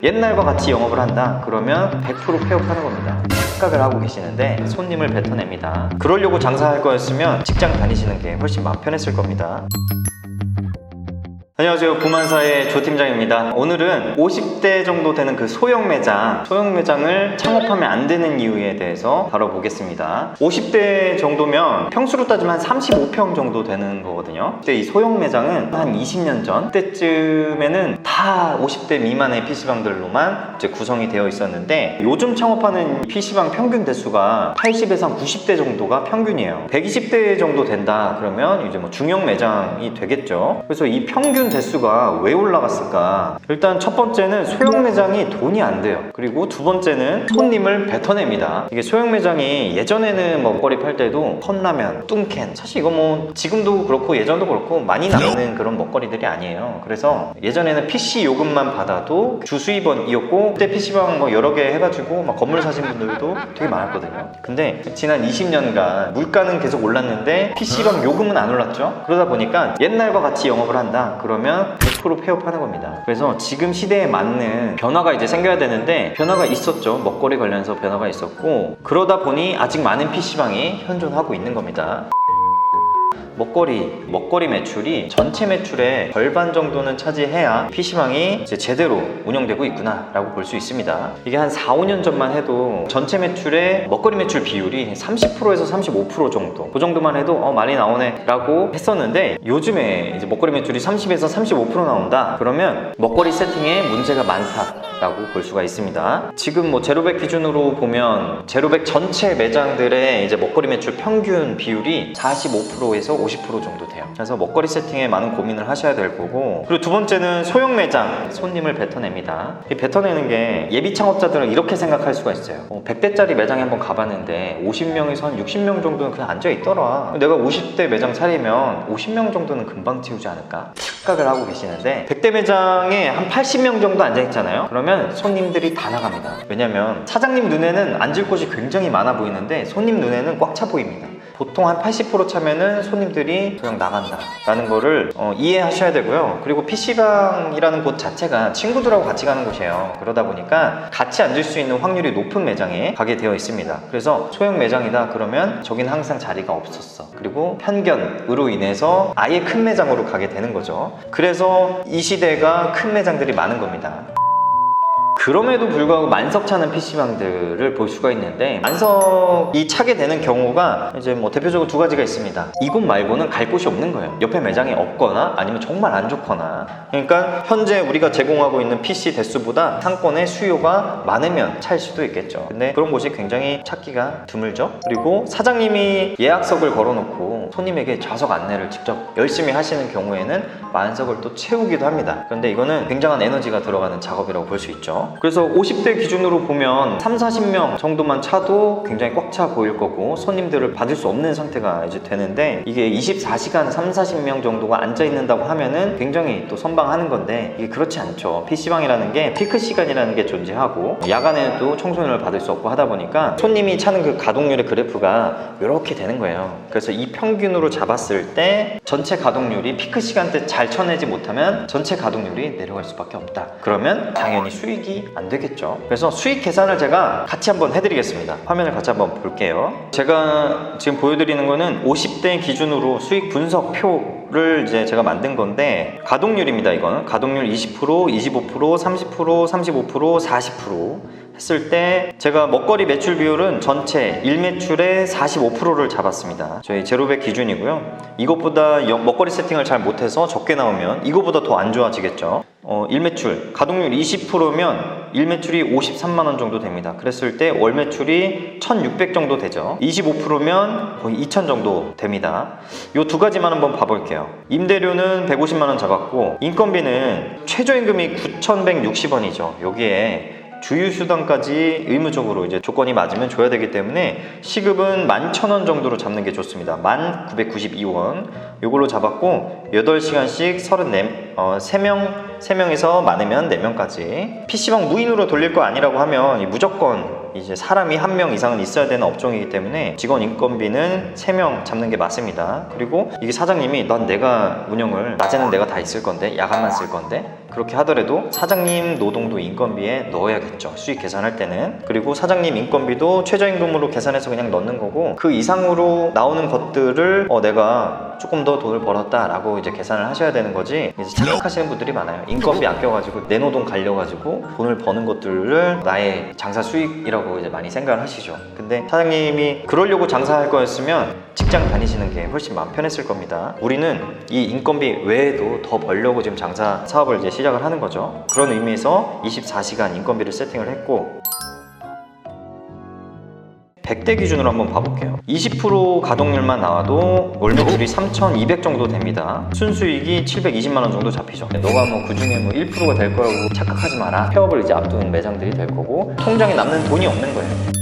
옛날과 같이 영업을 한다? 그러면 100% 폐업하는 겁니다. 착각을 하고 계시는데 손님을 뱉어냅니다. 그러려고 장사할 거였으면 직장 다니시는 게 훨씬 마음 편했을 겁니다. 안녕하세요, 부만사의 조 팀장입니다. 오늘은 50대 정도 되는 그 소형 매장을 창업하면 안 되는 이유에 대해서 다뤄보겠습니다. 50대 정도면 평수로 따지면 한 35평 정도 되는 거거든요. 그때 이 소형 매장은 한 20년 전 때쯤에는 다 50대 미만의 PC방들로만 이제 구성이 되어 있었는데, 요즘 창업하는 PC방 평균 대수가 80에서 한 90대 정도가 평균이에요. 120대 정도 된다 그러면 이제 뭐 중형 매장이 되겠죠. 그래서 이 평균 대수가 왜 올라갔을까? 일단 첫 번째는 소형 매장이 돈이 안 돼요. 그리고 두 번째는 손님을 뱉어냅니다. 이게 소형 매장이 예전에는 먹거리 팔 때도 컵라면, 뚱캔, 사실 이거 뭐 지금도 그렇고 예전도 그렇고 많이 나오는 그런 먹거리들이 아니에요. 그래서 예전에는 PC 요금만 받아도 주 수입원이었고, 그때 PC방 뭐 여러 개 해가지고 막 건물 사신 분들도 되게 많았거든요. 근데 지난 20년간 물가는 계속 올랐는데 PC방 요금은 안 올랐죠. 그러다 보니까 옛날과 같이 영업을 한다 그러면 100% 폐업하는 겁니다. 그래서 지금 시대에 맞는 변화가 이제 생겨야 되는데, 변화가 있었죠. 먹거리 관련해서 변화가 있었고, 그러다 보니 아직 많은 PC방이 현존하고 있는 겁니다. 먹거리 매출이 전체 매출의 절반 정도는 차지해야 PC방이 이제 제대로 운영되고 있구나 라고 볼 수 있습니다. 이게 한 4, 5년 전만 해도 전체 매출의 먹거리 매출 비율이 30%에서 35% 정도, 그 정도만 해도 많이 나오네 라고 했었는데, 요즘에 이제 먹거리 매출이 30에서 35% 나온다 그러면 먹거리 세팅에 문제가 많다 라고 볼 수가 있습니다. 지금 뭐 제로백 기준으로 보면 제로백 전체 매장들의 이제 먹거리 매출 평균 비율이 45%에서 50% 정도 돼요. 그래서 먹거리 세팅에 많은 고민을 하셔야 될 거고, 그리고 두 번째는 소형 매장, 손님을 뱉어냅니다. 이 뱉어내는 게 예비 창업자들은 이렇게 생각할 수가 있어요. 100대짜리 매장에 한번 가봤는데 50명에서 한 60명 정도는 그냥 앉아있더라. 내가 50대 매장 차리면 50명 정도는 금방 채우지 않을까? 착각을 하고 계시는데, 100대 매장에 한 80명 정도 앉아있잖아요. 그러면 손님들이 다 나갑니다. 왜냐면 사장님 눈에는 앉을 곳이 굉장히 많아 보이는데 손님 눈에는 꽉 차 보입니다. 보통 한 80% 차면은 손님들이 그냥 나간다 라는 거를 이해하셔야 되고요. 그리고 PC방이라는 곳 자체가 친구들하고 같이 가는 곳이에요. 그러다 보니까 같이 앉을 수 있는 확률이 높은 매장에 가게 되어 있습니다. 그래서 소형 매장이다 그러면 저긴 항상 자리가 없었어. 그리고 편견으로 인해서 아예 큰 매장으로 가게 되는 거죠. 그래서 이 시대가 큰 매장들이 많은 겁니다. 그럼에도 불구하고 만석 차는 PC방들을 볼 수가 있는데, 만석이 차게 되는 경우가 이제 뭐 대표적으로 두 가지가 있습니다. 이곳 말고는 갈 곳이 없는 거예요. 옆에 매장이 없거나 아니면 정말 안 좋거나. 그러니까 현재 우리가 제공하고 있는 PC 대수보다 상권의 수요가 많으면 찰 수도 있겠죠. 근데 그런 곳이 굉장히 찾기가 드물죠. 그리고 사장님이 예약석을 걸어놓고 손님에게 좌석 안내를 직접 열심히 하시는 경우에는 만석을 또 채우기도 합니다. 그런데 이거는 굉장한 에너지가 들어가는 작업이라고 볼 수 있죠. 그래서 50대 기준으로 보면 3, 40명 정도만 차도 굉장히 꽉 차 보일 거고 손님들을 받을 수 없는 상태가 이제 되는데, 이게 24시간 3, 40명 정도가 앉아 있는다고 하면은 굉장히 또 선방하는 건데, 이게 그렇지 않죠. PC방이라는 게 피크 시간이라는 게 존재하고 야간에도 청소년을 받을 수 없고 하다 보니까 손님이 차는 그 가동률의 그래프가 이렇게 되는 거예요. 그래서 이 평균으로 잡았을 때 전체 가동률이 피크 시간대 잘 쳐내지 못하면 전체 가동률이 내려갈 수밖에 없다. 그러면 당연히 수익이 안 되겠죠. 그래서 수익 계산을 제가 같이 한번 해드리겠습니다. 화면을 같이 한번 볼게요. 제가 지금 보여드리는 거는 50대 기준으로 수익 분석표를 이제 제가 만든 건데, 가동률입니다. 이거는 가동률 20%, 25%, 30%, 35%, 40% 했을 때 제가 먹거리 매출 비율은 전체 일매출의 45%를 잡았습니다. 저희 제로백 기준이고요. 이것보다 먹거리 세팅을 잘 못해서 적게 나오면 이거보다 더 안 좋아지겠죠. 일매출 가동률 20%면 일매출이 53만원 정도 됩니다. 그랬을 때 월 매출이 1600 정도 되죠. 25%면 거의 2000 정도 됩니다. 요 두 가지만 한번 봐볼게요. 임대료는 150만원 잡았고, 인건비는 최저임금이 9160원이죠. 여기에 주유수당까지 의무적으로 이제 조건이 맞으면 줘야 되기 때문에 시급은 11,000원 정도로 잡는 게 좋습니다. 1992원 요걸로 잡았고, 8시간씩 3명에서 많으면 4명까지. PC방 무인으로 돌릴 거 아니라고 하면 무조건 이제 사람이 1명 이상은 있어야 되는 업종이기 때문에 직원 인건비는 3명 잡는 게 맞습니다. 그리고 이게 사장님이 난 내가 운영을, 낮에는 내가 다 있을 건데 야간만 쓸 건데 그렇게 하더라도 사장님 노동도 인건비에 넣어야겠죠. 수익 계산할 때는. 그리고 사장님 인건비도 최저임금으로 계산해서 그냥 넣는 거고, 그 이상으로 나오는 것들을 내가 조금 더 돈을 벌었다 라고 이제 계산을 하셔야 되는 거지. 이제 착각하시는 분들이 많아요. 인건비 아껴가지고 내 노동 갈려가지고 돈을 버는 것들을 나의 장사 수익이라고 이제 많이 생각을 하시죠. 근데 사장님이 그러려고 장사할 거였으면 직장 다니시는 게 훨씬 마음 편했을 겁니다. 우리는 이 인건비 외에도 더 벌려고 지금 장사 사업을 이제 시작을 하는 거죠. 그런 의미에서 24시간 인건비를 세팅을 했고, 100대 기준으로 한번 봐볼게요. 20% 가동률만 나와도 월 매출이 3,200 정도 됩니다. 순수익이 720만 원 정도 잡히죠. 너가 뭐 그중에 뭐 1%가 될 거라고 착각하지 마라. 폐업을 이제 앞둔 매장들이 될 거고, 통장에 남는 돈이 없는 거예요.